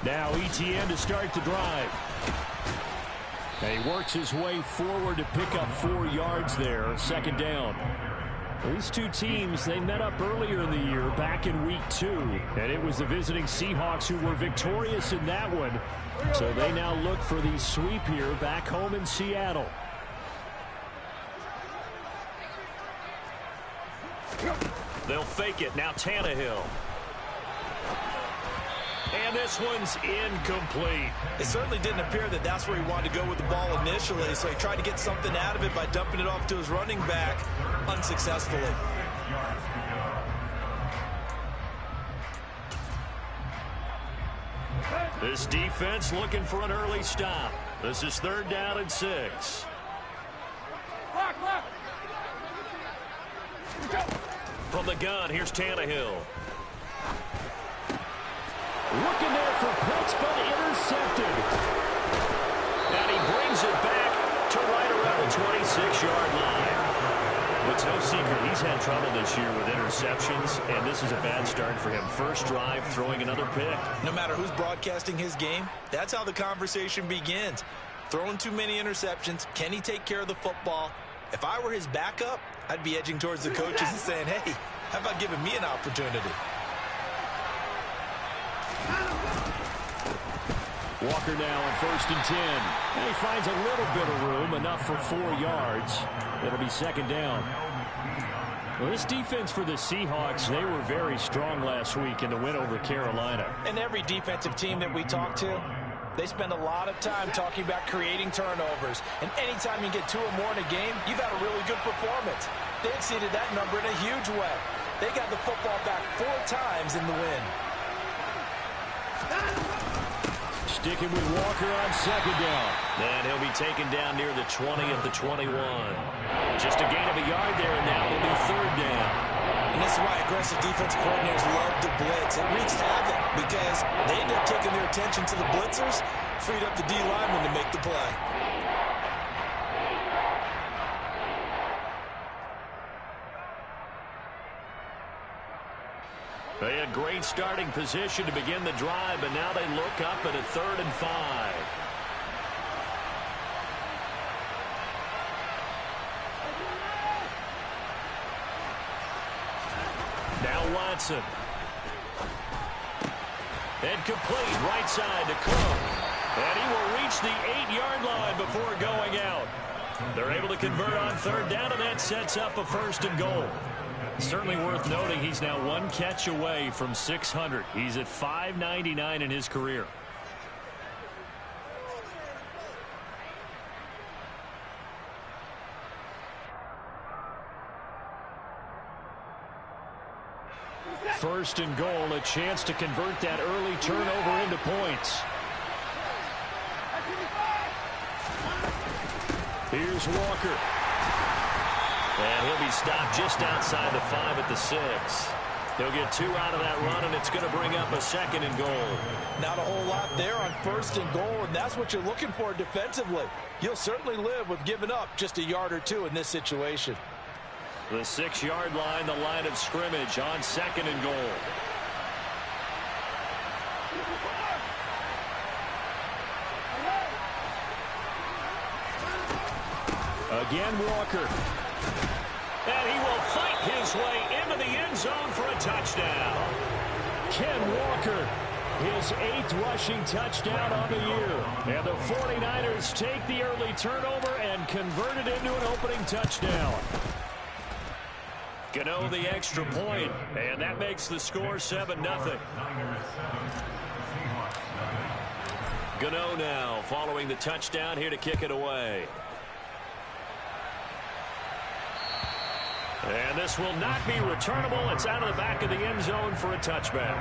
Now ETN to start the drive. And he works his way forward to pick up 4 yards there. Second down. These two teams, they met up earlier in the year, back in week 2. And it was the visiting Seahawks who were victorious in that one. So they now look for the sweep here back home in Seattle. They'll fake it. Now Tannehill. And this one's incomplete. It certainly didn't appear that that's where he wanted to go with the ball initially, so he tried to get something out of it by dumping it off to his running back unsuccessfully. This defense looking for an early stop. This is 3rd down and 6. From the gun, here's Tannehill. Looking there for Pitts, but intercepted. And he brings it back to right around the 26-yard line. It's no secret he's had trouble this year with interceptions, and this is a bad start for him. First drive, throwing another pick. No matter who's broadcasting his game, that's how the conversation begins. Throwing too many interceptions, can he take care of the football? If I were his backup, I'd be edging towards the coaches and saying, hey, how about giving me an opportunity? Walker now on 1st and 10. And he finds a little bit of room, enough for 4 yards. It'll be 2nd down. Well, this defense for the Seahawks, they were very strong last week in the win over Carolina. And every defensive team that we talk to, they spend a lot of time talking about creating turnovers. And anytime you get 2 or more in a game, you've had a really good performance. They exceeded that number in a huge way. They got the football back 4 times in the win. Sticking with Walker on 2nd down. And he'll be taken down near the 20 at the 21. Just a gain of a yard there, and now it'll be 3rd down. And this is why aggressive defense coordinators love to blitz. It wreaks havoc because they end up taking their attention to the blitzers, freed up the D lineman to make the play. They had great starting position to begin the drive, but now they look up at a 3rd and 5. Now Watson. And complete right side to Cook. And he will reach the 8-yard line before going out. They're able to convert on 3rd down, and that sets up a 1st and goal. Certainly worth noting he's now 1 catch away from 600. He's at 599 in his career. First and goal, a chance to convert that early turnover into points. Here's Walker. And he'll be stopped just outside the 5 at the 6. He'll get 2 out of that run, and it's going to bring up a 2nd and goal. Not a whole lot there on 1st and goal, and that's what you're looking for defensively. You'll certainly live with giving up just a yard or 2 in this situation. The 6-yard line, the line of scrimmage on 2nd and goal. Again, Walker. And he will fight his way into the end zone for a touchdown. Ken Walker, his 8th rushing touchdown on the year. And the 49ers take the early turnover and convert it into an opening touchdown. Gano the extra point, and that makes the score 7-0. Gano now following the touchdown here to kick it away. And this will not be returnable. It's out of the back of the end zone for a touchback.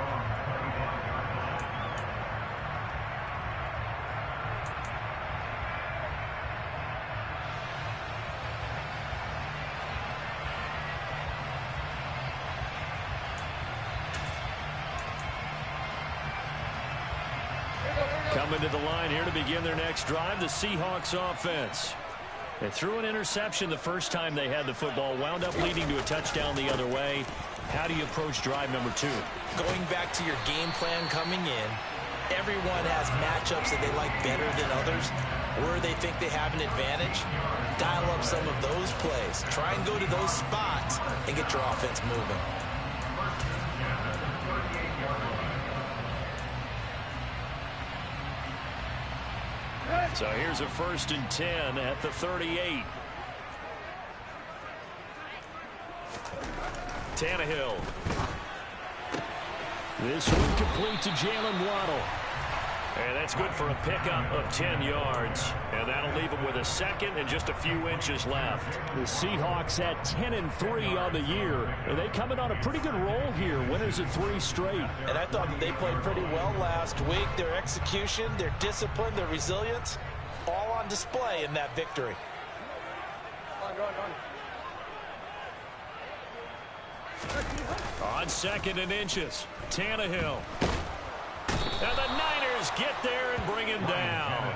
Coming to the line here to begin their next drive, the Seahawks offense. They threw an interception the first time they had the football, wound up leading to a touchdown the other way. How do you approach drive number 2? Going back to your game plan coming in, Everyone has matchups that they like better than others, where they think they have an advantage. Dial up some of those plays. Try and go to those spots and get your offense moving. So here's a 1st and 10 at the 38. Tannehill. This one complete to Jalen Waddle. And that's good for a pickup of 10 yards. And that'll leave him with a second and just a few inches left. The Seahawks at 10-3 on the year. And they coming on a pretty good roll here. Winners of 3 straight. And I thought that they played pretty well last week. Their execution, their discipline, their resilience, all on display in that victory. On 2nd and inches, Tannehill. And the Niners get there and bring him down.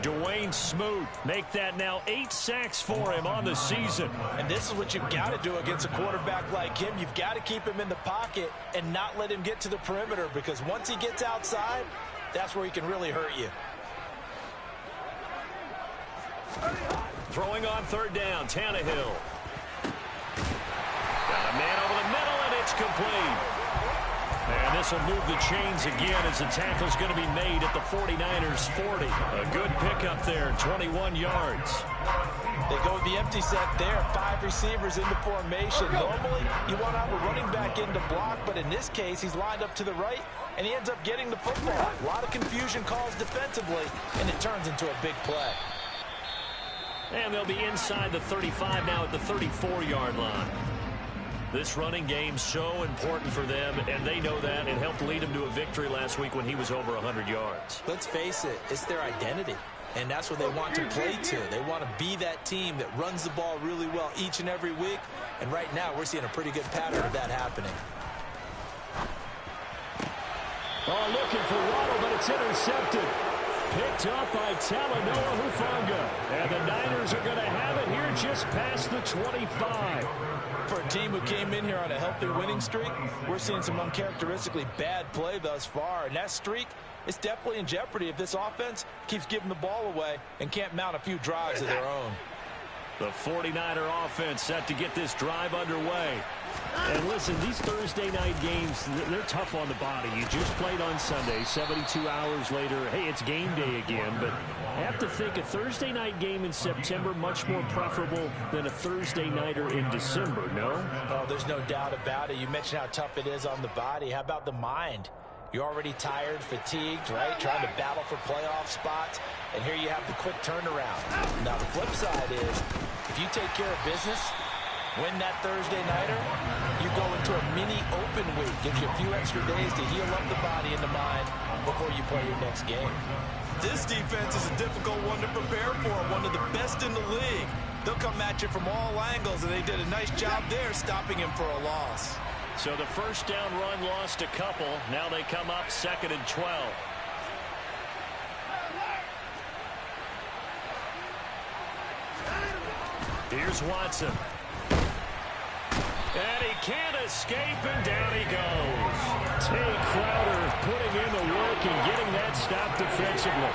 Dwayne Smoot make that now 8 sacks for him on the season. And this is what you've got to do against a quarterback like him. You've got to keep him in the pocket and not let him get to the perimeter, because once he gets outside, that's where he can really hurt you. Throwing on 3rd down, Tannehill. Got a man over the middle, and it's complete. And this will move the chains again as the tackle's going to be made at the 49ers 40. A good pickup there, 21 yards. They go with the empty set there, 5 receivers in the formation. Normally, you want to have a running back in to block, but in this case, he's lined up to the right, and he ends up getting the football. A lot of confusion calls defensively, and it turns into a big play. And they'll be inside the 35 now at the 34-yard line. This running game so important for them, and they know that. It helped lead them to a victory last week when he was over 100 yards. Let's face it, it's their identity, and that's what they want to play to. They want to be that team that runs the ball really well each and every week, and right now we're seeing a pretty good pattern of that happening. Oh, looking for Waddle, but it's intercepted. Picked up by Talanoa Hufanga. And the Niners are going to have it here just past the 25. For a team who came in here on a healthy winning streak, we're seeing some uncharacteristically bad play thus far. And that streak is definitely in jeopardy if this offense keeps giving the ball away and can't mount a few drives of their own. The 49er offense set to get this drive underway. And listen, these Thursday night games, they're tough on the body. You just played on Sunday, 72 hours later. Hey, it's game day again, but I have to think a Thursday night game in September much more preferable than a Thursday nighter in December, no? Oh, there's no doubt about it. You mentioned how tough it is on the body. How about the mind? You're already tired, fatigued, right? Trying to battle for playoff spots. And here you have the quick turnaround. Now, the flip side is, if you take care of business, win that Thursday nighter, you go into a mini open week. Gives you a few extra days to heal up the body and the mind before you play your next game. This defense is a difficult one to prepare for, one of the best in the league. They'll come at you from all angles, and they did a nice job there stopping him for a loss. So the first down run lost a couple. Now they come up 2nd and 12. Here's Watson. And he can't escape, and down he goes. Tay Crowder putting in the work and getting that stop defensively.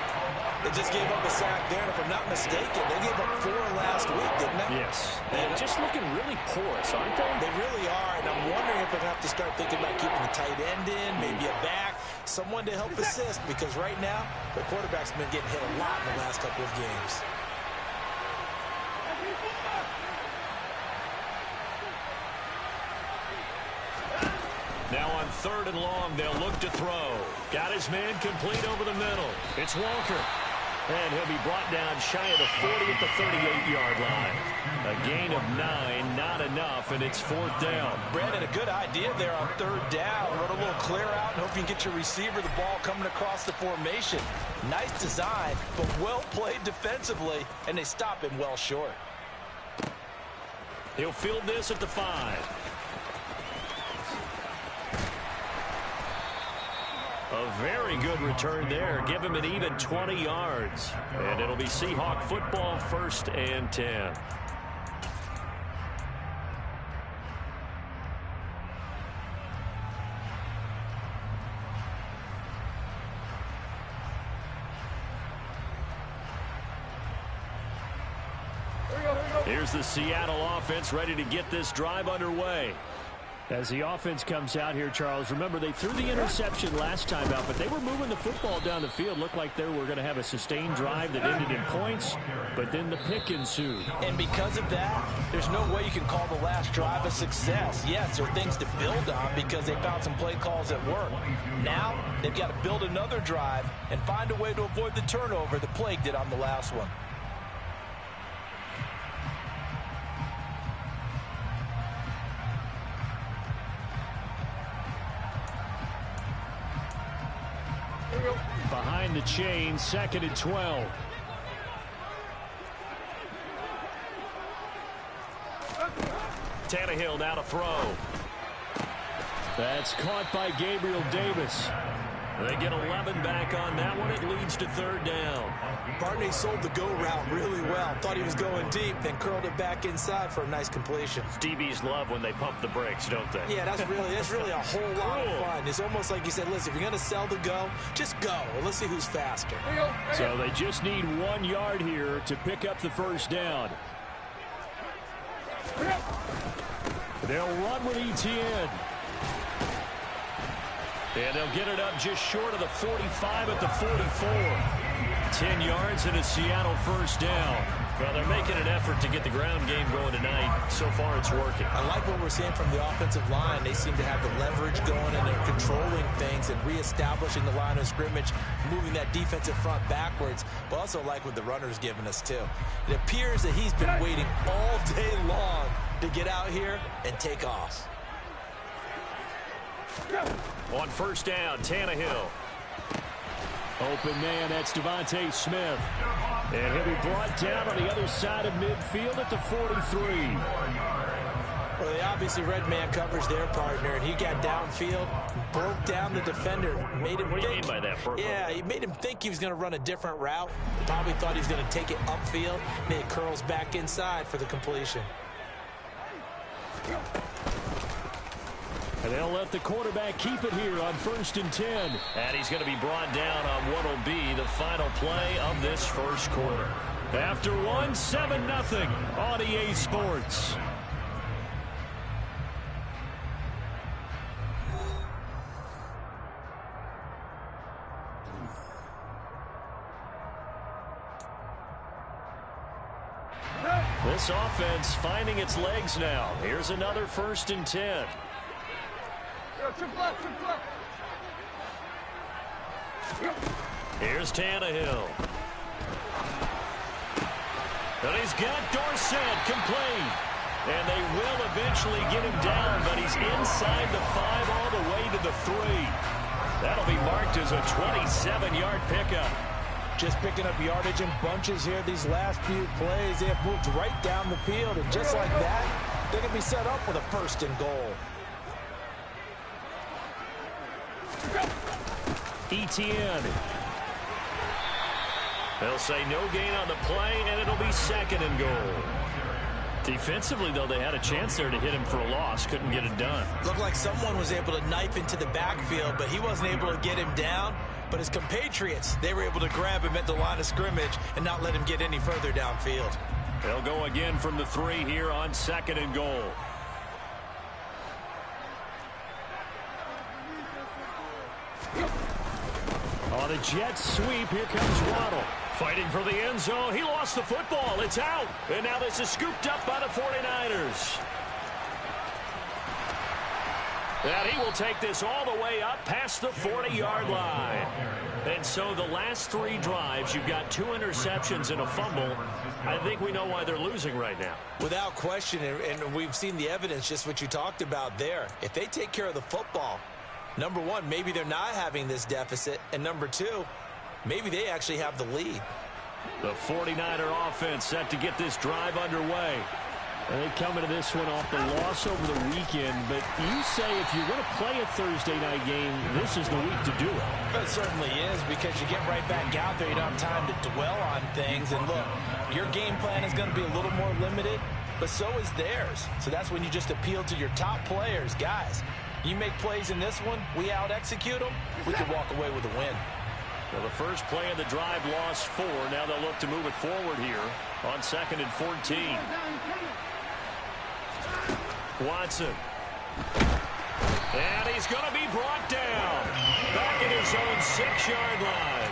They just gave up a sack there, and if I'm not mistaken, they gave up 4 last week, didn't they? Yes. And just looking really porous, aren't they? They really are, and I'm wondering if they're going to have to start thinking about keeping the tight end in, maybe a back, someone to help assist, because right now, the quarterback's been getting hit a lot in the last couple of games. Now on 3rd and long, they'll look to throw. Got his man complete over the middle. It's Walker. And he'll be brought down shy of the 40 at the 38-yard line. A gain of 9, not enough, and it's 4th down. Brandon, a good idea there on 3rd down. Run a little clear out and hope you can get your receiver the ball coming across the formation. Nice design, but well played defensively, and they stop him well short. He'll field this at the 5. A very good return there. Give him an even 20 yards. And it'll be Seahawk football, 1st and 10. Here's the Seattle offense ready to get this drive underway. As the offense comes out here, Charles, remember they threw the interception last time out, but they were moving the football down the field. Looked like they were going to have a sustained drive that ended in points, but then the pick ensued. And because of that, there's no way you can call the last drive a success. Yes, there are things to build on because they found some play calls that work. Now, they've got to build another drive and find a way to avoid the turnover that plagued it on the last one. Behind the chain, 2nd and 12. Tannehill now to throw. That's caught by Gabriel Davis. They get 11 back on that one. It leads to 3rd down. Barney sold the go route really well. Thought he was going deep, then curled it back inside for a nice completion. DBs love when they pump the brakes, don't they? Yeah, that's really a whole lot of fun. It's almost like you said, listen, if you're going to sell the go, just go. And let's see who's faster. So they just need 1 yard here to pick up the 1st down. They'll run with Etienne. And they'll get it up just short of the 45 at the 44. 10 yards and a Seattle 1st down. Well, they're making an effort to get the ground game going tonight. So far, it's working. I like what we're seeing from the offensive line. They seem to have the leverage going, and they're controlling things and reestablishing the line of scrimmage, moving that defensive front backwards. But also like what the runner's giving us, too. It appears that he's been waiting all day long to get out here and take off. On 1st down, Tannehill. Open man, that's Devontae Smith. And he'll be brought down on the other side of midfield at the 43. Well, they obviously red man covers their partner, and he got downfield, broke down the defender, made him What do you mean by that, Purple? Yeah, he made him think he was going to run a different route. Probably thought he was going to take it upfield, and it curls back inside for the completion. And they'll let the quarterback keep it here on 1st and 10. And he's going to be brought down on what will be the final play of this 1st quarter. After 1, 7-0 on EA Sports. This offense finding its legs now. Here's another 1st and 10. Here's Tannehill. And he's got Dorsett complete. And they will eventually get him down, but he's inside the 5 all the way to the 3. That'll be marked as a 27-yard pickup. Just picking up yardage in bunches here these last few plays. They have moved right down the field, and just like that, they're going to be set up with a 1st and goal. Etienne. They'll say no gain on the play, and it'll be 2nd and goal. Defensively, though, they had a chance there to hit him for a loss. Couldn't get it done. Looked like someone was able to knife into the backfield, but he wasn't able to get him down. But his compatriots, they were able to grab him at the line of scrimmage and not let him get any further downfield. They'll go again from the 3 here on 2nd and goal. On a jet sweep, here comes Waddle. Fighting for the end zone. He lost the football. It's out. And now this is scooped up by the 49ers. And he will take this all the way up past the 40-yard line. And so the last 3 drives, you've got 2 interceptions and a fumble. I think we know why they're losing right now. Without question, and we've seen the evidence, just what you talked about there. If they take care of the football, number 1, maybe they're not having this deficit. And number 2, maybe they actually have the lead. The 49er offense set to get this drive underway. And they come into this one off the loss over the weekend. But you say if you're going to play a Thursday night game, this is the week to do it. It certainly is, because you get right back out there. You don't have time to dwell on things. And look, your game plan is going to be a little more limited, but so is theirs. So that's when you just appeal to your top players. Guys, you make plays in this one, we out-execute them, we could walk away with a win. Well, the first play of the drive lost 4. Now they'll look to move it forward here on 2nd and 14. Watson. And he's going to be brought down. Back at his own 6-yard line.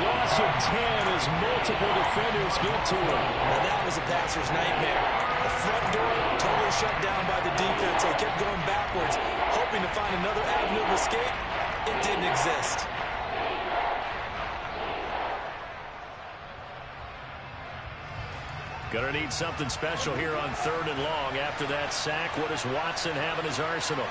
Loss of 10 as multiple defenders get to him. Now that was a passer's nightmare. The front door totally shut down by the defense. They kept going backwards, hoping to find another avenue of escape. It didn't exist. Gonna need something special here on 3rd and long. After that sack, what does Watson have in his arsenal?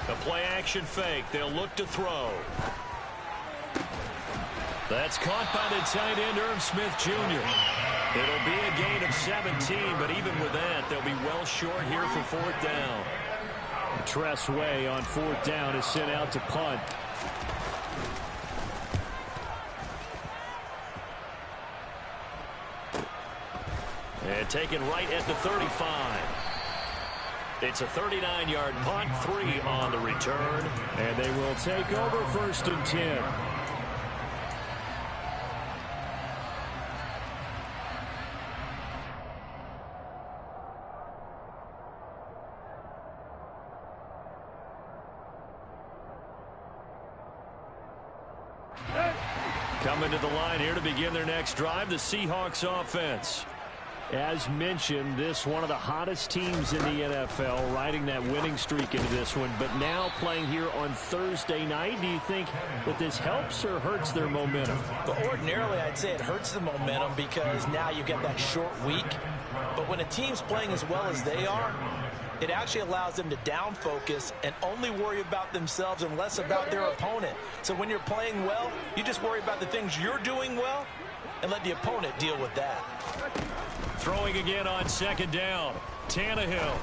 A play-action fake. They'll look to throw. That's caught by the tight end, Irv Smith Jr. It'll be a gain of 17, but even with that, they'll be well short here for 4th down. Tress Way on 4th down is sent out to punt. And taken right at the 35. It's a 39-yard punt, 3 on the return. And they will take over 1st and 10. Coming to the line here to begin their next drive, the Seahawks offense. As mentioned, this one of the hottest teams in the NFL, riding that winning streak into this one, but now playing here on Thursday night. Do you think that this helps or hurts their momentum? But ordinarily, I'd say it hurts the momentum because now you get that short week. But when a team's playing as well as they are, it actually allows them to down focus and only worry about themselves and less about their opponent. So when you're playing well, you just worry about the things you're doing well and let the opponent deal with that. Throwing again on 2nd down. Tannehill.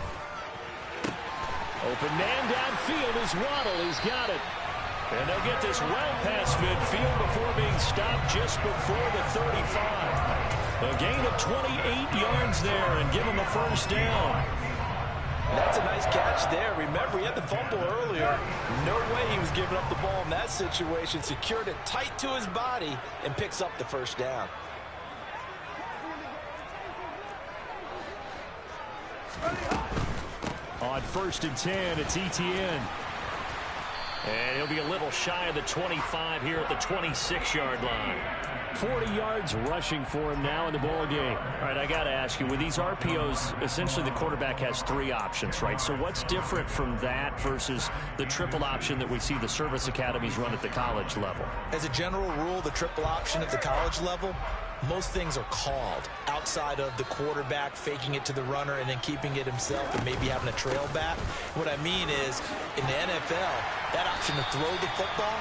Open man downfield is Waddle. He's got it. And they'll get this well past midfield before being stopped just before the 35. A gain of 28 yards there and give him a 1st down. That's a nice catch there. Remember, he had the fumble earlier. No way he was giving up the ball in that situation. Secured it tight to his body and picks up the 1st down. On 1st and 10, it's Etienne. And he'll be a little shy of the 25 here at the 26-yard line. 40 yards rushing for him now in the ball game. All right, I got to ask you, with these RPOs, essentially the quarterback has 3 options, right? So what's different from that versus the triple option that we see the service academies run at the college level? As a general rule, the triple option at the college level, most things are called outside of the quarterback faking it to the runner and then keeping it himself and maybe having a trail back. What I mean is, in the NFL, that option to throw the football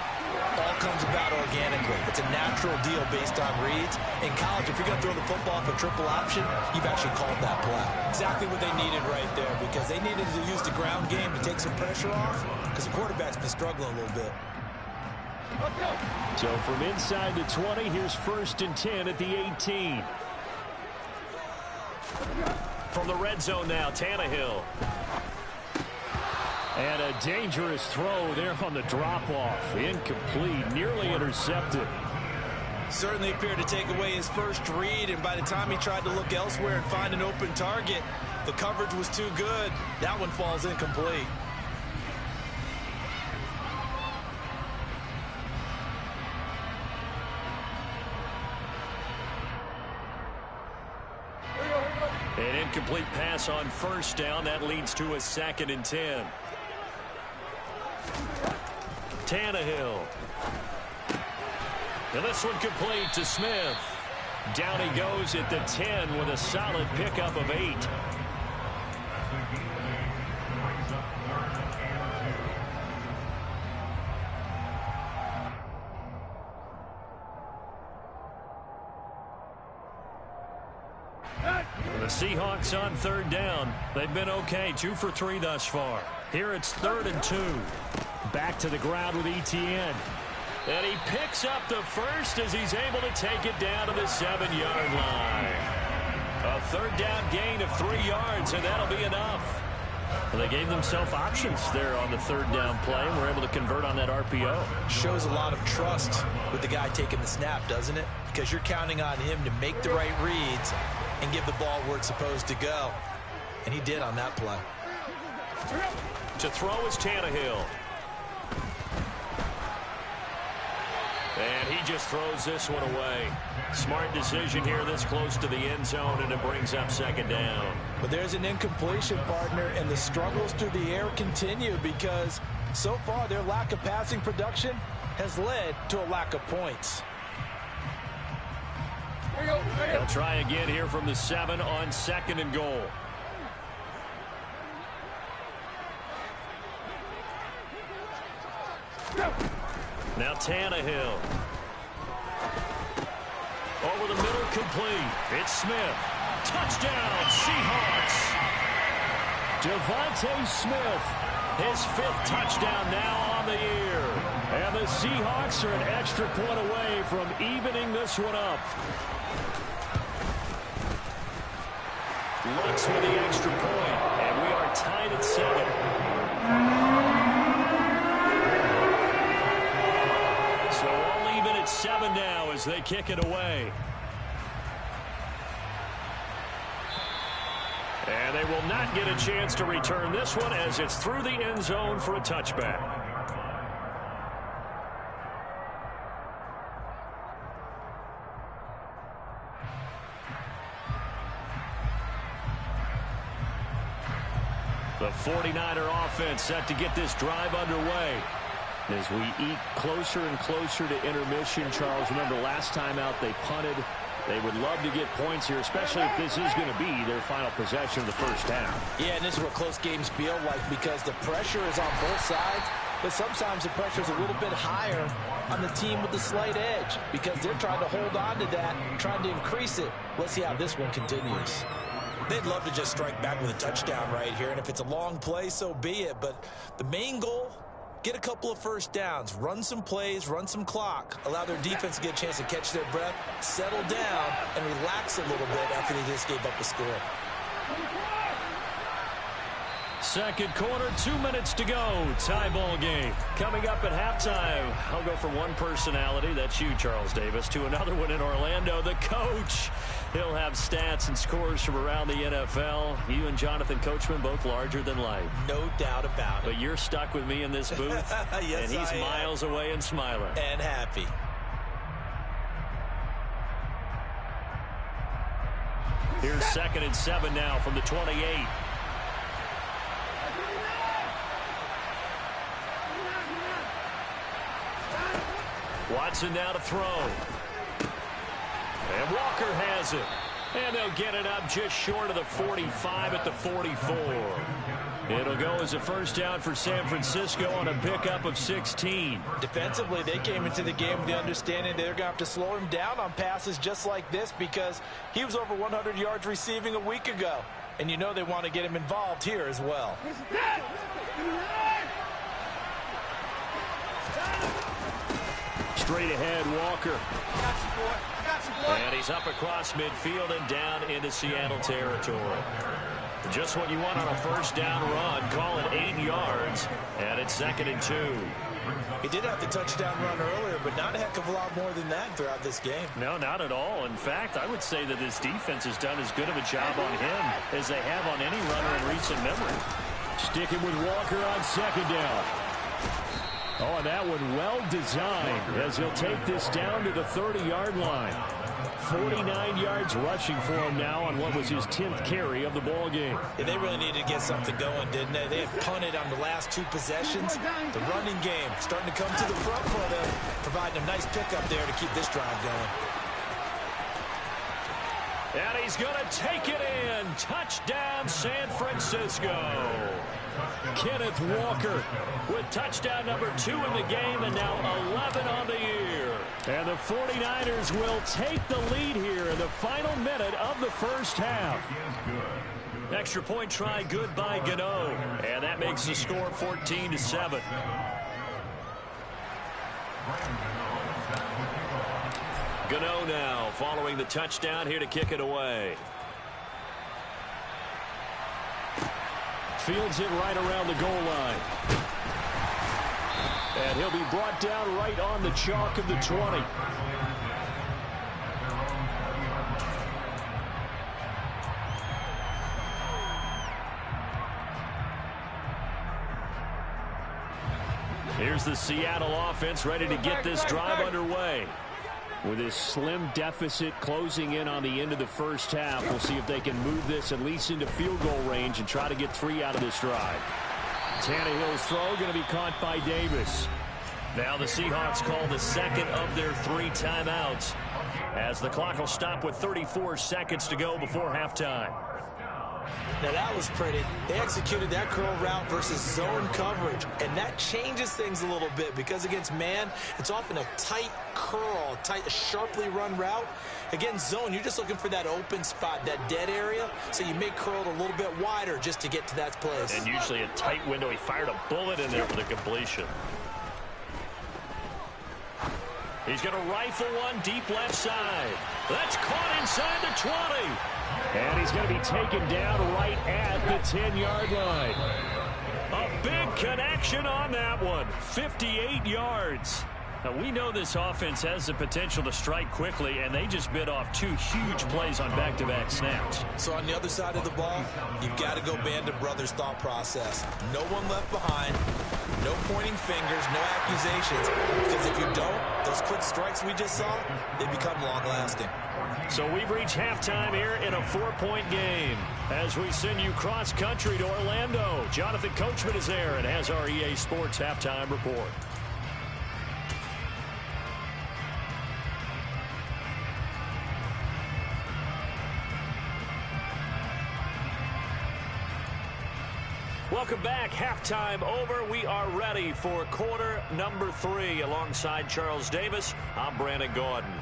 all comes about organically. It's a natural deal based on reads. In college, if you're going to throw the football off a triple option, you've actually called that play. Exactly what they needed right there, because they needed to use the ground game to take some pressure off, because the quarterback's been struggling a little bit. So from inside the 20, here's 1st and 10 at the 18. From the red zone now, Tannehill. And a dangerous throw there on the drop-off. Incomplete, nearly intercepted. Certainly appeared to take away his first read, and by the time he tried to look elsewhere and find an open target, the coverage was too good. That one falls incomplete. An incomplete pass on 1st down. That leads to a 2nd and 10. Tannehill. And this one complete to Smith. Down he goes at the 10 with a solid pickup of 8. The Seahawks on 3rd down. They've been okay, 2 for 3 thus far. Here it's 3rd and 2. Back to the ground with Etienne. And he picks up the first as he's able to take it down to the 7-yard line. A third down gain of 3 yards, and that'll be enough. Well, they gave themselves options there on the third down play, and were able to convert on that RPO. Shows a lot of trust with the guy taking the snap, doesn't it? Because you're counting on him to make the right reads and give the ball where it's supposed to go. And he did on that play. To throw is Tannehill. And he just throws this one away. Smart decision here this close to the end zone, and it brings up second down. But there's an incompletion, partner, and the struggles through the air continue because so far their lack of passing production has led to a lack of points. They'll try again here from the 7 on 2nd and goal. Now Tannehill. Over the middle, complete. It's Smith. Touchdown, Seahawks. Devontae Smith, his 5th touchdown now on the year. And the Seahawks are an extra point away from evening this one up. Lutz with the extra point, and we are tied at 7. So all even at 7 now as they kick it away. And they will not get a chance to return this one as it's through the end zone for a touchback. The 49er offense set to get this drive underway. As we eat closer and closer to intermission, Charles, remember last time out they punted. They would love to get points here, especially if this is going to be their final possession of the first half. Yeah, and this is what close games feel like because the pressure is on both sides, but sometimes the pressure is a little bit higher on the team with the slight edge because they're trying to hold on to that, trying to increase it. Let's see how this one continues. They'd love to just strike back with a touchdown right here, and if it's a long play, so be it. But the main goal, get a couple of first downs, run some plays, run some clock, allow their defense to get a chance to catch their breath, settle down, and relax a little bit after they just gave up a score. Second quarter, 2 minutes to go. Tie ball game. Coming up at halftime, I'll go from one personality, that's you, Charles Davis, to another one in Orlando, the coach. He'll have stats and scores from around the NFL. You and Jonathan Coachman, both larger than life. No doubt about it. But you're stuck with me in this booth, yes, and he's miles away and smiling. And happy. Here's 2nd and 7 now from the 28. Watson now to throw. And Walker has it. And they'll get it up just short of the 45 at the 44. It'll go as a first down for San Francisco on a pickup of 16. Defensively, they came into the game with the understanding they're going to have to slow him down on passes just like this because he was over 100 yards receiving a week ago. And you know they want to get him involved here as well. Straight ahead, Walker. And he's up across midfield and down into Seattle territory. Just what you want on a first down run. Call it 8 yards. And it's 2nd and 2. He did have the touchdown run earlier, but not a heck of a lot more than that throughout this game. No, not at all. In fact, I would say that this defense has done as good of a job on him as they have on any runner in recent memory. Sticking with Walker on 2nd down. Oh, and that one well designed as he'll take this down to the 30-yard line. 49 yards rushing for him now on what was his 10th carry of the ball game. Yeah, they really needed to get something going, didn't they? They had punted on the last 2 possessions. The running game starting to come to the front for them, providing a nice pickup there to keep this drive going. And he's going to take it in. Touchdown, San Francisco. Kenneth Walker with touchdown number 2 in the game and now 11 on the year. And the 49ers will take the lead here in the final minute of the first half. Extra point try good by Gano. And that makes the score 14-7. Gano now following the touchdown here to kick it away. Fields it right around the goal line. And he'll be brought down right on the chalk of the 20. Here's the Seattle offense ready to get this drive underway. With this slim deficit closing in on the end of the first half, we'll see if they can move this at least into field goal range and try to get 3 out of this drive. Tannehill's throw going to be caught by Davis. Now the Seahawks call the second of their 3 timeouts as the clock will stop with 34 seconds to go before halftime. Now that was pretty. They executed that curl route versus zone coverage, and that changes things a little bit because against man, it's often a tight curl, tight, sharply run route. Against zone, you're just looking for that open spot, that dead area, so you make curl a little bit wider just to get to that place. And usually a tight window. He fired a bullet in there for the completion. He's going to rifle one deep left side. That's caught inside the 20. And he's going to be taken down right at the 10-yard line. A big connection on that one. 58 yards. Now, we know this offense has the potential to strike quickly, and they just bit off 2 huge plays on back-to-back snaps. So on the other side of the ball, you've got to go band of brothers thought process. No one left behind. No pointing fingers, no accusations. Because if you don't, those quick strikes we just saw, they become long-lasting. So we've reached halftime here in a 4-point game. As we send you cross-country to Orlando, Jonathan Coachman is there and has our EA Sports halftime report. Welcome back. Halftime over. We are ready for quarter number 3. Alongside Charles Davis, I'm Brandon Gordon.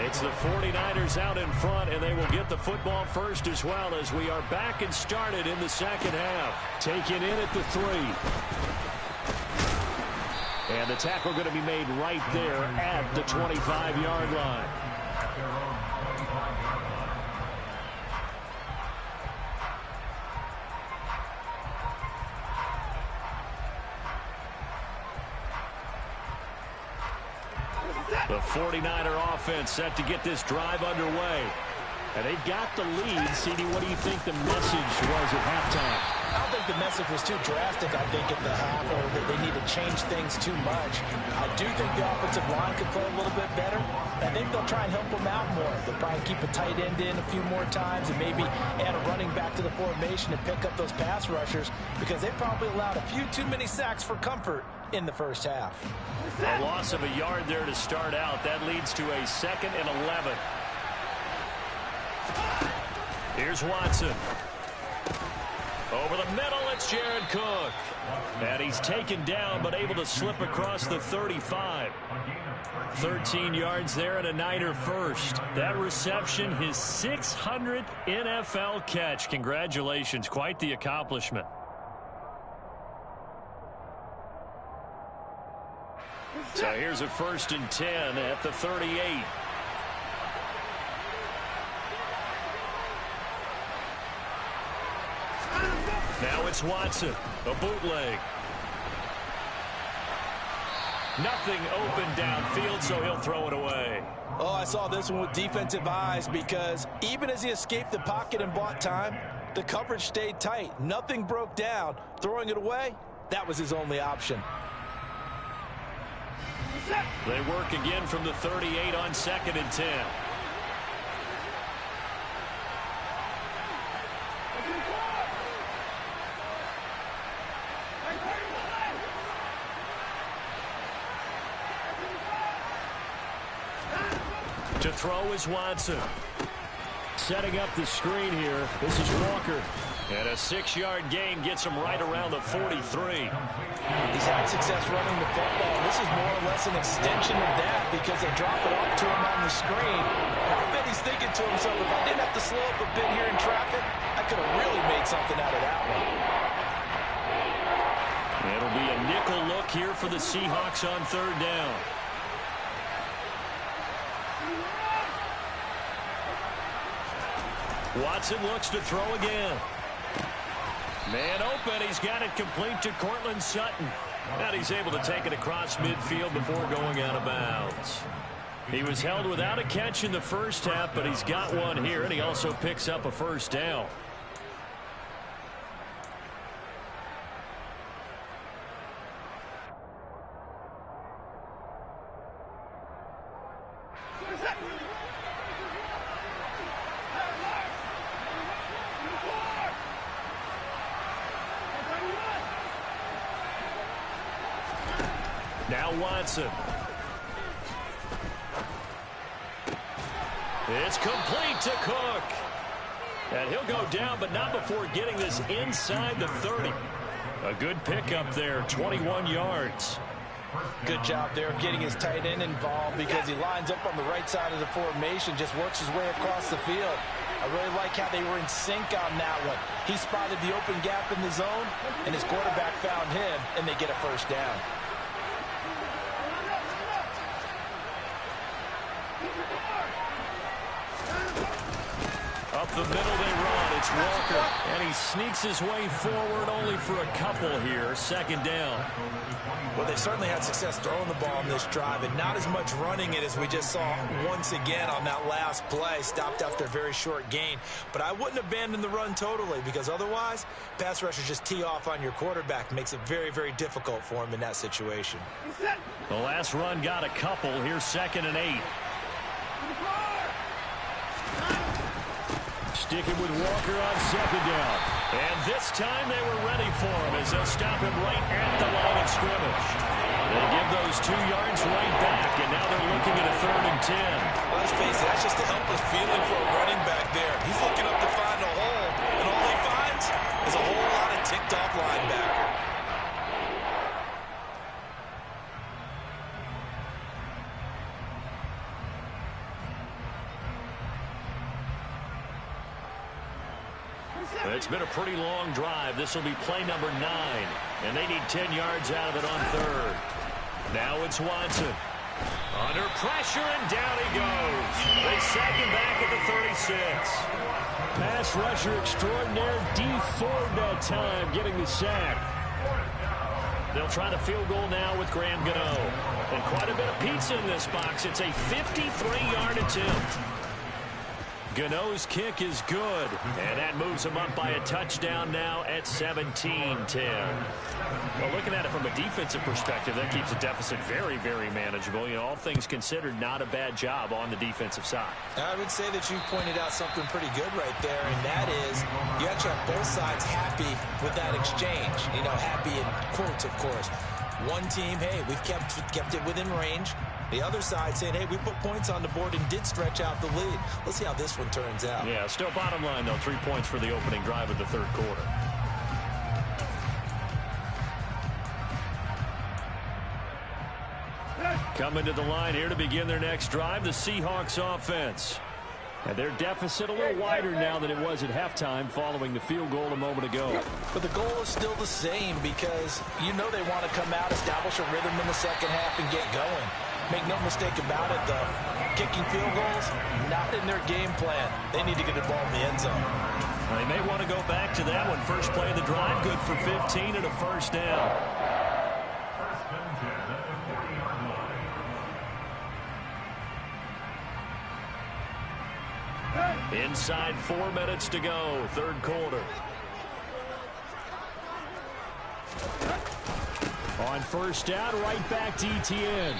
It's the 49ers out in front, and they will get the football first as well as we are back and started in the second half. Taken in at the 3. And the tackle going to be made right there at the 25-yard line. The 49er offense set to get this drive underway. And they've got the lead. CD, what do you think the message was at halftime? I don't think the message was too drastic, I think, at the half, or that they need to change things too much. I do think the offensive line could play a little bit better. I think they'll try and help them out more. They'll probably keep a tight end in a few more times and maybe add a running back to the formation and pick up those pass rushers because they probably allowed a few too many sacks for comfort in the first half. A loss of a yard there to start out. That leads to a 2nd and 11. Here's Watson. Over the middle, it's Jared Cook. And he's taken down, but able to slip across the 35. 13 yards there and a Niner first. That reception, his 600th NFL catch. Congratulations, quite the accomplishment. So here's a 1st and 10 at the 38. Now it's Watson, a bootleg. Nothing open downfield, so he'll throw it away. Oh, I saw this one with defensive eyes because even as he escaped the pocket and bought time, the coverage stayed tight. Nothing broke down. Throwing it away, that was his only option. They work again from the 38 on 2nd and 10. To throw is Watson. Setting up the screen here. This is Walker. And a 6-yard gain gets him right around the 43. He's had success running the football. This is more or less an extension of that because they drop it off to him on the screen. I've been he's thinking to himself, if I didn't have to slow up a bit here in traffic, I could have really made something out of that one. It'll be a nickel look here for the Seahawks on third down. Watson looks to throw again. Man open. He's got it complete to Cortland Sutton. And he's able to take it across midfield before going out of bounds. He was held without a catch in the first half, but he's got one here, and he also picks up a first down. Now Watson. It's complete to Cook. And he'll go down, but not before getting this inside the 30. A good pickup there, 21 yards. Good job there of getting his tight end involved because he lines up on the right side of the formation, just works his way across the field. I really like how they were in sync on that one. He spotted the open gap in the zone, and his quarterback found him, and they get a first down. Up the middle they run. It's Walker. And he sneaks his way forward only for a couple here. Second down. Well, they certainly had success throwing the ball in this drive and not as much running it as we just saw once again on that last play. Stopped after a very short gain. But I wouldn't abandon the run totally because otherwise, pass rushers just tee off on your quarterback. Makes it very, very difficult for him in that situation. The last run got a couple. Here's 2nd and 8. Sticking with Walker on 2nd down. And this time they were ready for him as they'll stop him right at the line of scrimmage. They give those 2 yards right back, and now they're looking at a 3rd and 10. Well, let's face it, that's just a helpless feeling for a running back there. He's looking up to find a hole, and all he finds is a whole lot of ticked-off linebacker. It's been a pretty long drive. This will be play number 9. And they need 10 yards out of it on 3rd. Now it's Watson. Under pressure, and down he goes. They sack him back at the 36. Pass rusher extraordinaire, D Ford that time, getting the sack. They'll try the field goal now with Graham Gano. And quite a bit of pizza in this box. It's a 53-yard attempt. Gano's kick is good, and that moves him up by a touchdown now at 17-10. Well, looking at it from a defensive perspective, that keeps the deficit very, very manageable. You know, all things considered, not a bad job on the defensive side. I would say that you've pointed out something pretty good right there, and that is you actually have both sides happy with that exchange. You know, happy in quotes, of course. One team, hey, we've kept it within range. The other side saying, hey, we put points on the board and did stretch out the lead. Let's see how this one turns out. Yeah, still bottom line, though, 3 points for the opening drive of the 3rd quarter. Coming to the line here to begin their next drive, the Seahawks offense. And their deficit a little wider now than it was at halftime following the field goal a moment ago. But the goal is still the same because you know they want to come out, establish a rhythm in the second half, and get going. Make no mistake about it, though. Kicking field goals, not in their game plan. They need to get the ball in the end zone. They may want to go back to that one. First play of the drive, good for 15 and a first down. Inside 4 minutes to go, 3rd quarter. On first down, right back to ETN.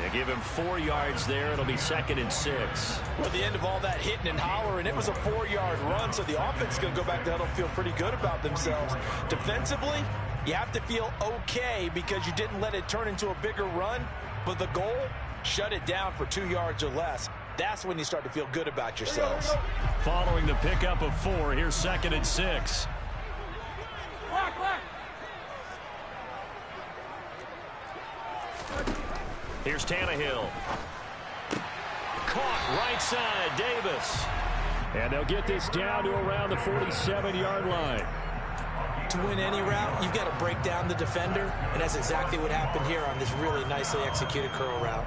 They give him 4 yards there. It'll be 2nd and 6. Well, at the end of all that hitting and hollering, it was a 4-yard run, so the offense is going to go back there and feel pretty good about themselves. Defensively, you have to feel okay because you didn't let it turn into a bigger run, but the goal, shut it down for 2 yards or less. That's when you start to feel good about yourselves. Following the pickup of 4, here's 2nd and 6. Here's Tannehill. caught right side, Davis. And they'll get this down to around the 47-yard line. To win any route, you've got to break down the defender, and that's exactly what happened here on this really nicely executed curl route.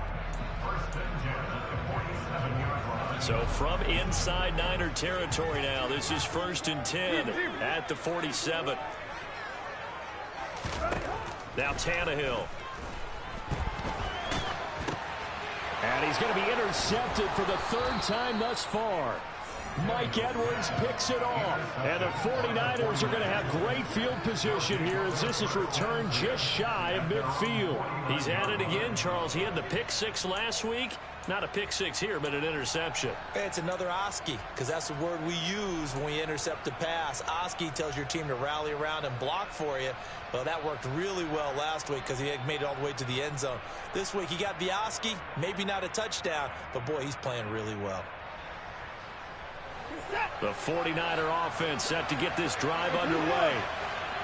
So from inside Niner territory now, this is 1st and 10 at the 47. Now Tannehill. And he's going to be intercepted for the 3rd time thus far. Mike Edwards picks it off. And the 49ers are going to have great field position here as this is returned just shy of midfield. He's at it again, Charles. He had the pick 6 last week. Not a pick 6 here, but an interception. It's another Oski, because that's the word we use when we intercept a pass. Oski tells your team to rally around and block for you. Well, that worked really well last week because he had made it all the way to the end zone. This week he got the Oski, maybe not a touchdown, but boy, he's playing really well. The 49er offense set to get this drive underway.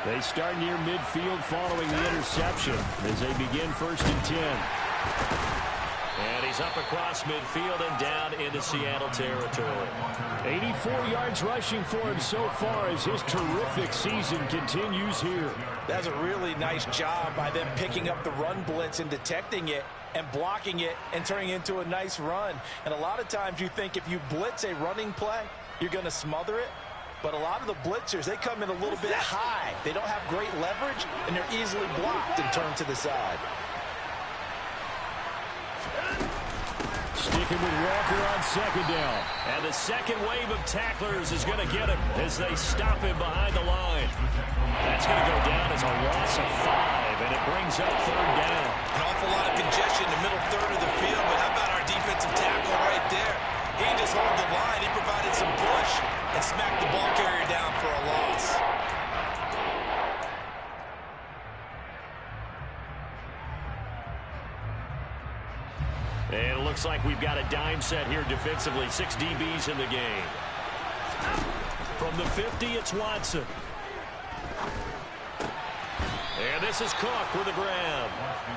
They start near midfield following the interception as they begin 1st and 10. And he's up across midfield and down into Seattle territory. 84 yards rushing for him so far as his terrific season continues here. That's a really nice job by them picking up the run blitz and detecting it and blocking it and turning it into a nice run. And a lot of times you think if you blitz a running play, you're going to smother it. But a lot of the blitzers, they come in a little bit high. They don't have great leverage, and they're easily blocked and turned to the side. Sticking with Walker on 2nd down. And the second wave of tacklers is going to get him as they stop him behind the line. That's going to go down as a loss of 5, and it brings up 3rd down. An awful lot of congestion in the middle third of the field, but how about our defensive tackle right there? He just held the line. He provided some push and smacked the ball carrier down for a loss. And it looks like we've got a dime set here defensively. 6 DBs in the game. From the 50, it's Watson. And this is Cook with a grab.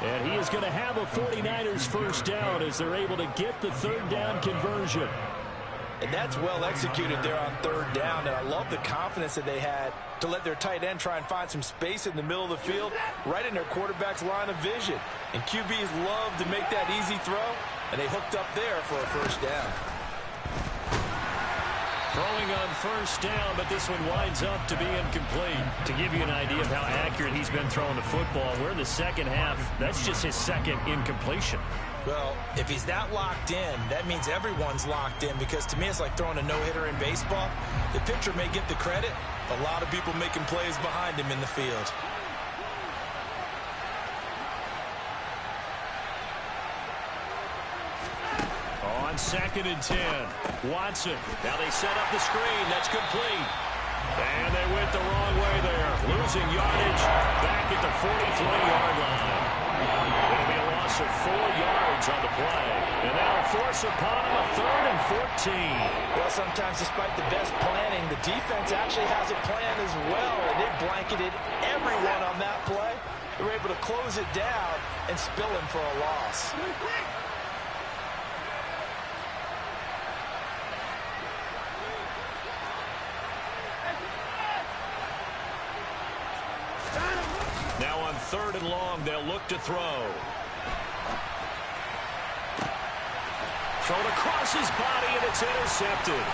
And he is going to have a 49ers 1st down as they're able to get the 3rd down conversion. And that's well executed there on 3rd down. And I love the confidence that they had to let their tight end try and find some space in the middle of the field, right in their quarterback's line of vision. And QBs love to make that easy throw, and they hooked up there for a 1st down. Throwing on 1st down, but this one winds up to be incomplete. To give you an idea of how accurate he's been throwing the football, we're in the 2nd half. That's just his 2nd incompletion. Well, if he's that locked in, that means everyone's locked in, because to me it's like throwing a no-hitter in baseball. The pitcher may get the credit, a lot of people making plays behind him in the field. On 2nd and 10, Watson. Now they set up the screen. That's complete. And they went the wrong way there. Losing yardage back at the 43-yard line. It'll be a loss of 4 yards on the play. And that'll force upon them a 3rd and 14. Well, sometimes despite the best planning, the defense actually has a plan as well. And they blanketed everyone on that play. They were able to close it down and spill him for a loss. Now on 3rd and long, they'll look to throw. Thrown across his body, and it's intercepted.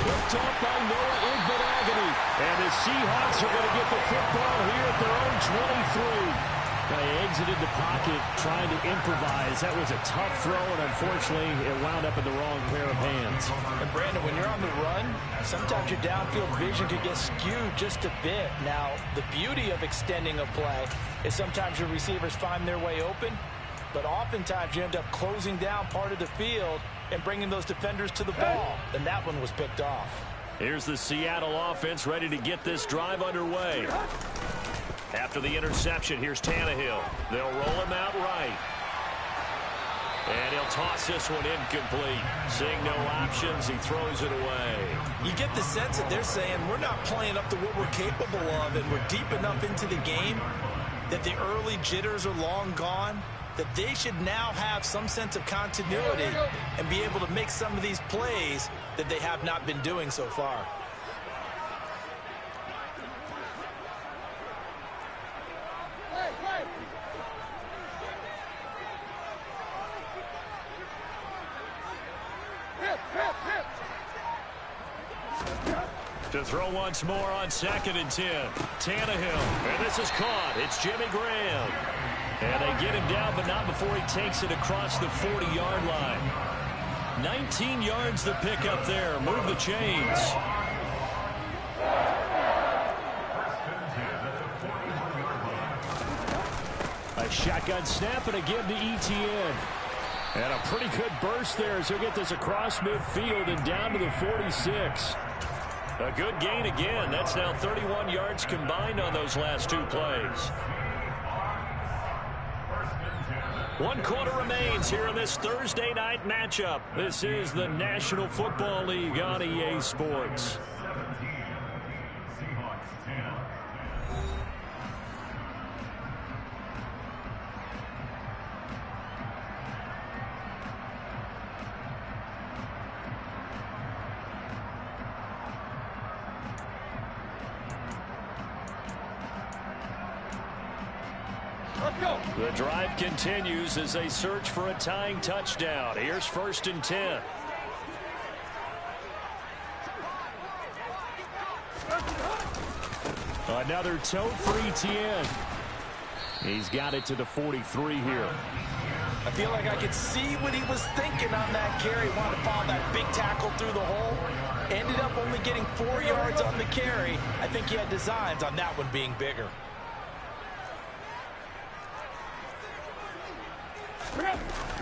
Picked up by Noah Igbenogany. And the Seahawks are going to get the football here at their own 23. They exited the pocket trying to improvise. That was a tough throw, and unfortunately, it wound up in the wrong pair of hands. And Brandon, when you're on the run, sometimes your downfield vision could get skewed just a bit. Now, the beauty of extending a play is sometimes your receivers find their way open, but oftentimes you end up closing down part of the field and bringing those defenders to the ball, and that one was picked off. Here's the Seattle offense ready to get this drive underway. After the interception, here's Tannehill. They'll roll him out right. And he'll toss this one incomplete. Seeing no options, he throws it away. You get the sense that they're saying we're not playing up to what we're capable of, and we're deep enough into the game that the early jitters are long gone. that they should now have some sense of continuity and be able to make some of these plays that they have not been doing so far. To throw once more on 2nd and 10. Tannehill. And this is caught. It's Jimmy Graham. And they get him down, but not before he takes it across the 40-yard line. 19 yards the pick up there. Move the chains. A shotgun snap and again to ETN. And a pretty good burst there as he'll get this across midfield and down to the 46. A good gain again. That's now 31 yards combined on those last 2 plays. 1 quarter remains here in this Thursday night matchup. This is the National Football League on EA Sports. The drive continues as they search for a tying touchdown. Here's 1st and 10. Another tote for ETN. He's got it to the 43 here. I feel like I could see what he was thinking on that carry. Wanted to follow that big tackle through the hole. Ended up only getting 4 yards on the carry. I think he had designs on that one being bigger.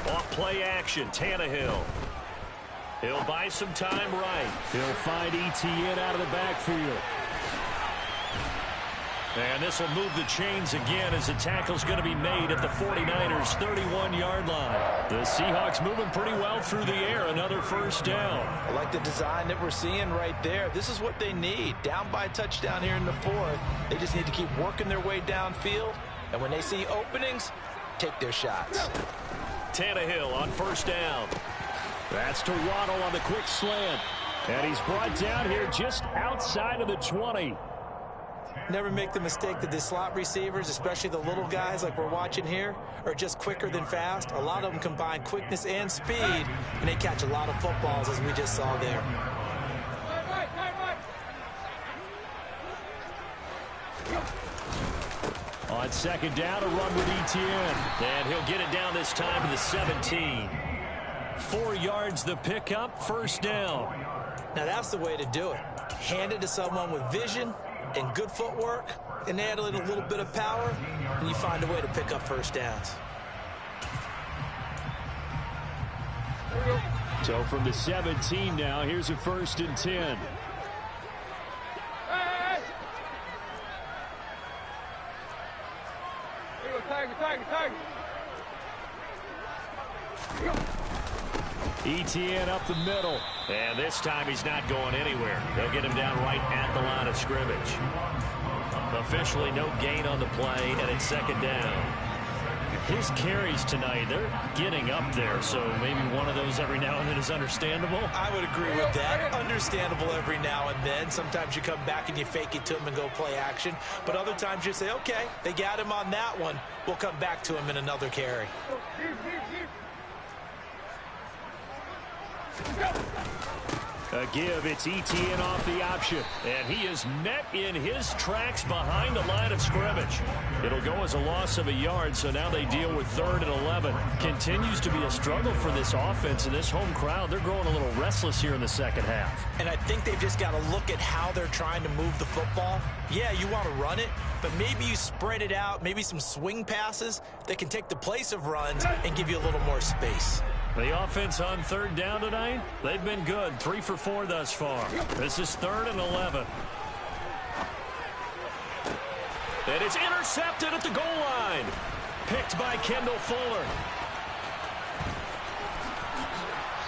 Off play action, Tannehill. He'll buy some time right. He'll find ETN out of the backfield. And this will move the chains again as the tackle's going to be made at the 49ers' 31-yard line. The Seahawks moving pretty well through the air. Another 1st down. I like the design that we're seeing right there. This is what they need. Down by a touchdown here in the 4th. They just need to keep working their way downfield. And when they see openings, take their shots. Tannehill on 1st down. That's to Waddle on the quick slant. And he's brought down here just outside of the 20. Never make the mistake that the slot receivers, especially the little guys like we're watching here, are just quicker than fast. A lot of them combine quickness and speed, and they catch a lot of footballs, as we just saw there. On 2nd down, a run with ETN. And he'll get it down this time to the 17. 4 yards the pickup, 1st down. Now that's the way to do it. Hand it to someone with vision and good footwork, and add in a little bit of power, and you find a way to pick up 1st downs. So from the 17 now, here's a 1st and 10. ETN up the middle. And this time he's not going anywhere. They'll get him down right at the line of scrimmage. Officially no gain on the play, and it's 2nd down. His carries tonight, they're getting up there, so maybe one of those every now and then is understandable. I would agree with that. Understandable every now and then. Sometimes you come back and you fake it to him and go play action. But other times you say, okay, they got him on that one. We'll come back to him in another carry. A give, it's ETN off the option, and he is met in his tracks behind the line of scrimmage. It'll go as a loss of a yard, so now they deal with 3rd and 11. Continues to be a struggle for this offense, and this home crowd, they're growing a little restless here in the 2nd half. And I think they've just got to look at how they're trying to move the football. Yeah, you want to run it, but maybe you spread it out, maybe some swing passes that can take the place of runs and give you a little more space. The offense on 3rd down tonight, they've been good. 3 for 4 thus far. This is 3rd and 11. And it's intercepted at the goal line. Picked by Kendall Fuller.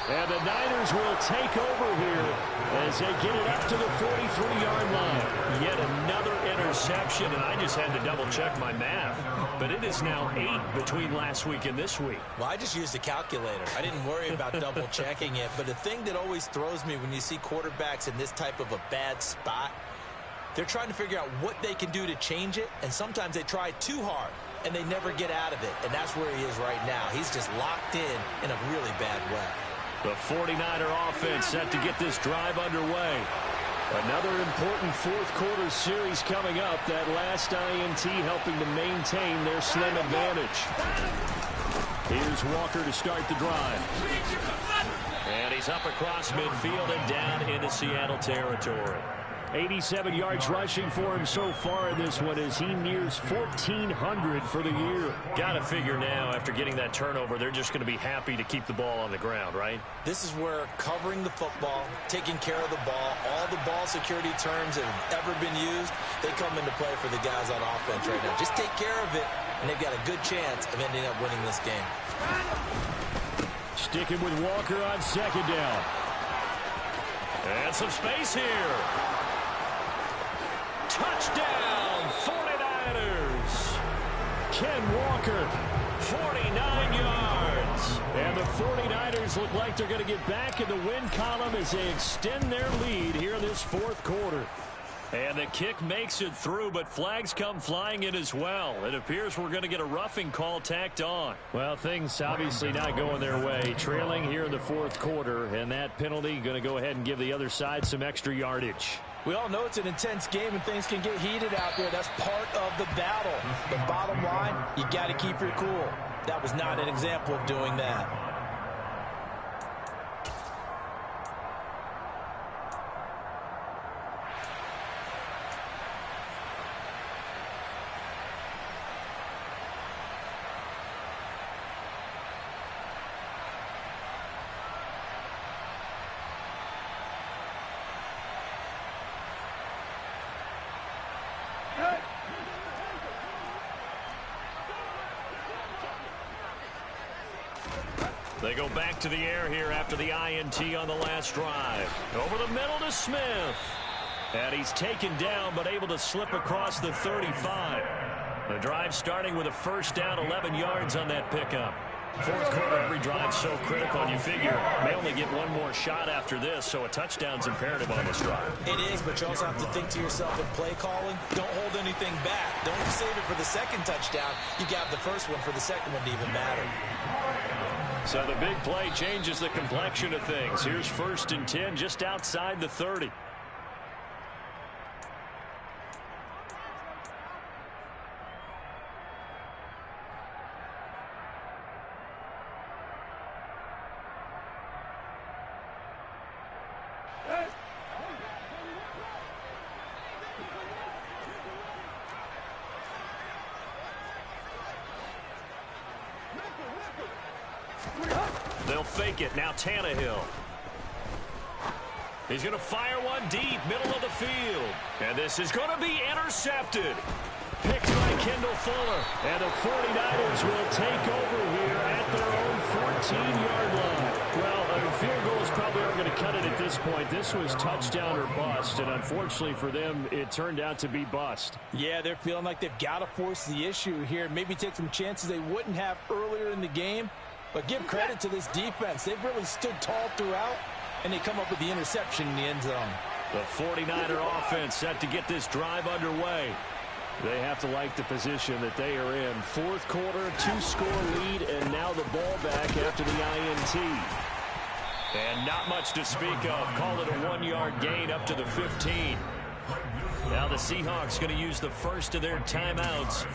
And the Niners will take over here as they get it up to the 43-yard line. Yet another interception, and I just had to double-check my math. But it is now 8 between last week and this week. Well, I just used a calculator. I didn't worry about double-checking it. But the thing that always throws me when you see quarterbacks in this type of a bad spot, they're trying to figure out what they can do to change it, and sometimes they try too hard, and they never get out of it. And that's where he is right now. He's just locked in a really bad way. The 49er offense set to get this drive underway. Another important fourth-quarter series coming up. That last INT helping to maintain their slim advantage. Here's Walker to start the drive. And he's up across midfield and down into Seattle territory. 87 yards rushing for him so far in this one as he nears 1,400 for the year. Got to figure now, after getting that turnover, they're just going to be happy to keep the ball on the ground, right? This is where covering the football, taking care of the ball, all the ball security terms that have ever been used, they come into play for the guys on offense right now. Just take care of it, and they've got a good chance of ending up winning this game. Sticking with Walker on second down. And some space here. Touchdown, 49ers. Ken Walker, 49 yards. And the 49ers look like they're going to get back in the win column as they extend their lead here in this fourth quarter. And the kick makes it through, but flags come flying in as well. It appears we're going to get a roughing call tacked on. Well, things obviously not going their way. Trailing here in the fourth quarter, and that penalty going to go ahead and give the other side some extra yardage. We all know it's an intense game and things can get heated out there. That's part of the battle. The bottom line, you got to keep your cool. That was not an example of doing that. They go back to the air here after the INT on the last drive. Over the middle to Smith. And he's taken down but able to slip across the 35. The drive starting with a first down, 11 yards on that pickup. Fourth quarter, every drive so critical, and you figure may only get one more shot after this, so a touchdown's imperative on this drive. It is, but you also have to think to yourself in play calling, don't hold anything back. Don't save it for the second touchdown. You got the first one for the second one to even matter. So the big play changes the complexion of things. Here's 1st and 10 just outside the 30. They'll fake it. Now Tannehill. He's going to fire one deep, middle of the field. And this is going to be intercepted. Picked by Kendall Fuller. And the 49ers will take over here at their own 14-yard line. Well, field goals probably aren't going to cut it at this point. This was touchdown or bust, and unfortunately for them, it turned out to be bust. Yeah, they're feeling like they've got to force the issue here. Maybe take some chances they wouldn't have earlier in the game. But give credit to this defense. They've really stood tall throughout, and they come up with the interception in the end zone. The 49er offense set to get this drive underway. They have to like the position that they are in. Fourth quarter, 2-score lead, and now the ball back after the INT. And not much to speak of. Call it a 1-yard gain up to the 15. Now the Seahawks going to use the first of their timeouts.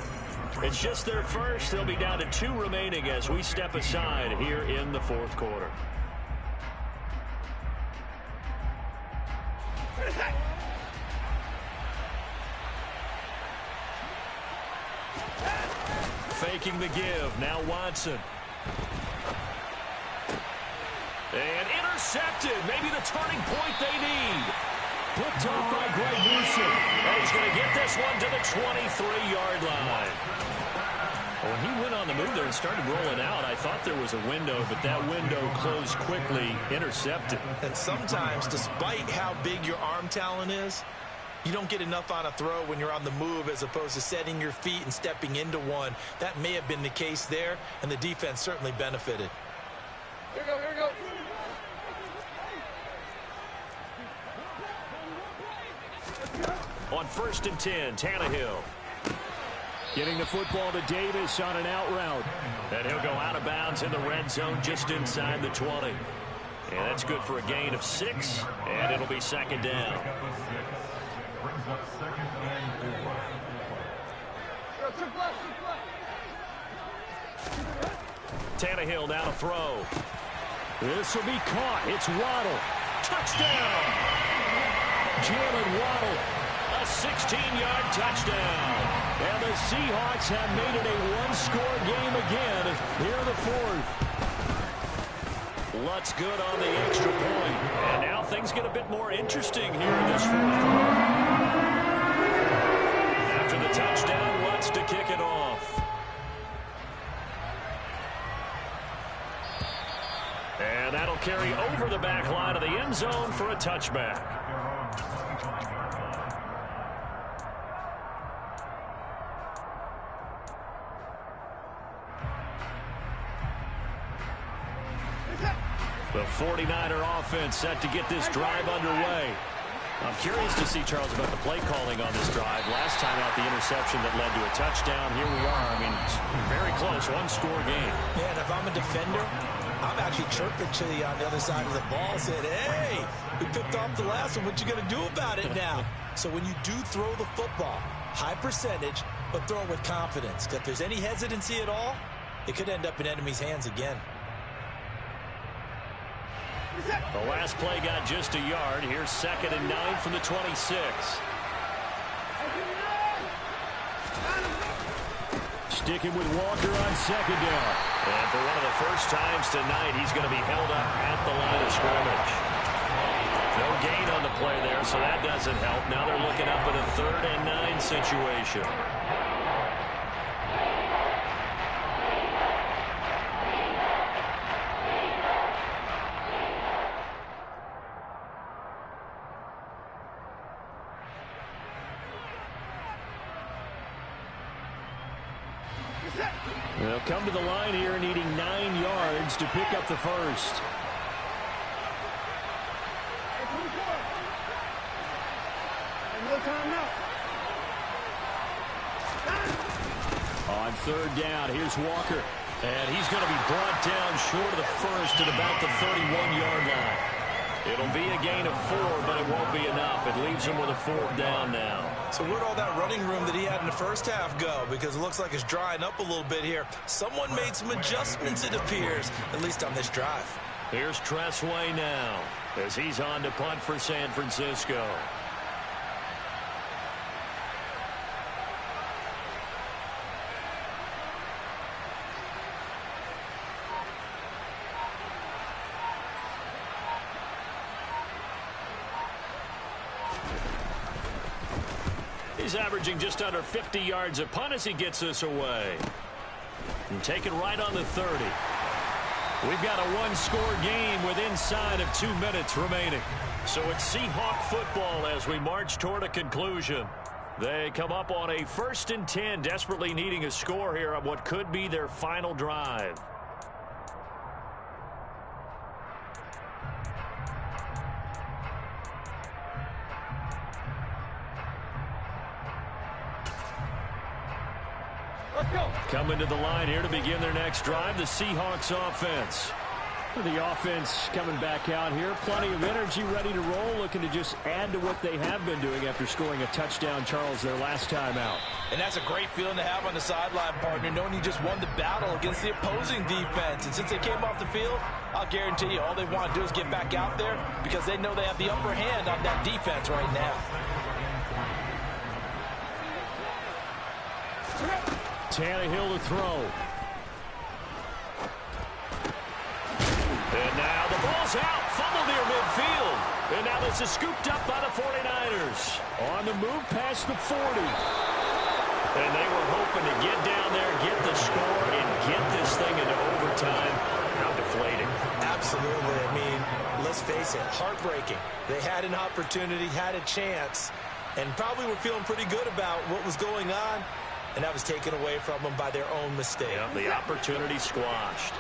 It's just their first. They'll be down to 2 remaining as we step aside here in the fourth quarter. Faking the give. Now Watson. And intercepted. Maybe the turning point they need. Picked off by Greg Newsom. And he's going to get this one to the 23-yard line. When he went on the move there and started rolling out, I thought there was a window, but that window closed quickly, intercepted. And sometimes, despite how big your arm talent is, you don't get enough on a throw when you're on the move as opposed to setting your feet and stepping into one. That may have been the case there, and the defense certainly benefited. Here we go, here we go. On 1st and 10, Tannehill. Getting the football to Davis on an out route. And he'll go out of bounds in the red zone just inside the 20. And that's good for a gain of 6, and it'll be 2nd down. Tannehill now to throw. This will be caught. It's Waddle. Touchdown! Jalen Waddle. A 16-yard touchdown. And the Seahawks have made it a one-score game again here in the 4th. Lutz good on the extra point. And now things get a bit more interesting here in this 4th quarter. After the touchdown, Lutz to kick it off. And that'll carry over the back line of the end zone for a touchback. The 49er offense set to get this drive underway. I'm curious to see, Charles, about the play calling on this drive. Last time out, the interception that led to a touchdown. Here we are. I mean, it's very close, one-score game. Yeah, and if I'm a defender, I'm actually chirping to you on the other side of the ball, saying, hey, we picked off the last one. What you going to do about it now? So when you do throw the football, high percentage, but throw it with confidence. Because if there's any hesitancy at all, it could end up in enemy's hands again. The last play got just a yard. Here's 2nd and 9 from the 26. Sticking with Walker on 2nd down. And for one of the first times tonight, he's going to be held up at the line of scrimmage. No gain on the play there, so that doesn't help. Now they're looking up at a 3rd and 9 situation. They'll come to the line here needing 9 yards to pick up the first. On 3rd down, here's Walker. And he's going to be brought down short of the first at about the 31-yard line. It'll be a gain of 4, but it won't be enough. It leaves him with a 4th down now. So where'd all that running room that he had in the first half go? Because it looks like it's drying up a little bit here. Someone made some adjustments, it appears, at least on this drive. Here's Tressway now as he's on to punt for San Francisco. He's averaging just under 50 yards a punt as he gets this away. And take it right on the 30. We've got a one-score game with inside of 2 minutes remaining. So it's Seahawk football as we march toward a conclusion. They come up on a 1st and 10, desperately needing a score here on what could be their final drive. Coming to the line here to begin their next drive, the Seahawks offense. The offense coming back out here. Plenty of energy, ready to roll, looking to just add to what they have been doing after scoring a touchdown, Charles, their last time out. And that's a great feeling to have on the sideline, partner, knowing you just won the battle against the opposing defense. And since they came off the field, I'll guarantee you all they want to do is get back out there because they know they have the upper hand on that defense right now. Tannehill to throw. And now the ball's out. Fumble near midfield. And now this is scooped up by the 49ers. On the move past the 40. And they were hoping to get down there, get the score, and get this thing into overtime. How deflating. Absolutely. I mean, let's face it, heartbreaking. They had an opportunity, had a chance, and probably were feeling pretty good about what was going on, and that was taken away from them by their own mistake. Yeah, the opportunity squashed.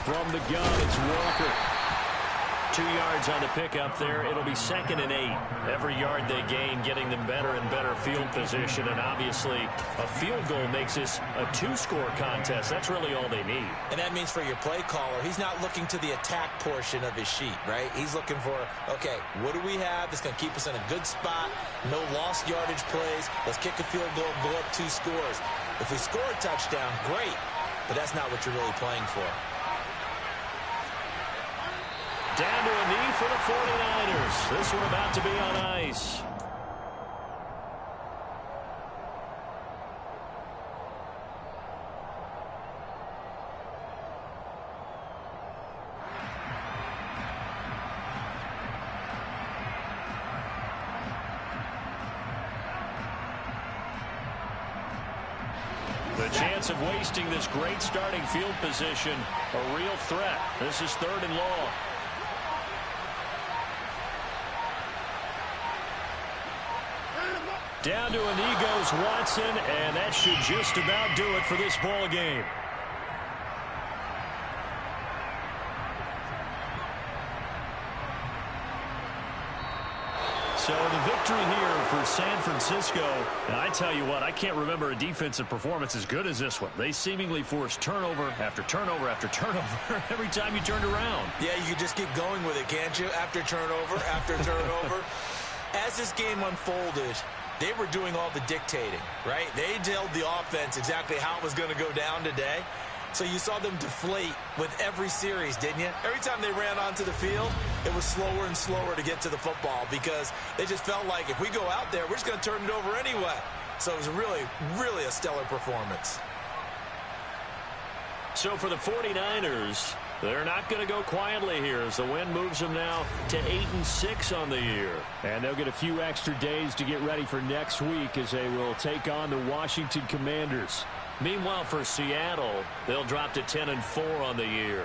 From the gun, it's Walker. 2 yards on the pickup there. It'll be 2nd and 8. Every yard they gain getting them better and better field position, and obviously a field goal makes this a 2-score contest. That's really all they need. And that means for your play caller, he's not looking to the attack portion of his sheet, right? He's looking for, okay, what do we have that's going to keep us in a good spot? No lost yardage plays. Let's kick a field goal and go up 2 scores. If we score a touchdown, great, but that's not what you're really playing for. Down to a knee for the 49ers. This one about to be on ice. The chance of wasting this great starting field position, a real threat. This is 3rd and long. Down to a knee goes Watson, and that should just about do it for this ball game. So the victory here for San Francisco. And I tell you what, I can't remember a defensive performance as good as this one. They seemingly forced turnover after turnover after turnover every time you turned around. Yeah, you can just keep going with it, can't you? After turnover, after turnover. As this game unfolded, they were doing all the dictating, right? They told the offense exactly how it was going to go down today. So you saw them deflate with every series, didn't you? Every time they ran onto the field, it was slower and slower to get to the football because they just felt like if we go out there, we're just going to turn it over anyway. So it was really, really a stellar performance. So for the 49ers, they're not going to go quietly here as the win moves them now to 8-6 on the year. And they'll get a few extra days to get ready for next week as they will take on the Washington Commanders. Meanwhile, for Seattle, they'll drop to 10-4 on the year.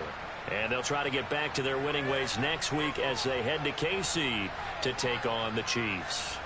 And they'll try to get back to their winning ways next week as they head to KC to take on the Chiefs.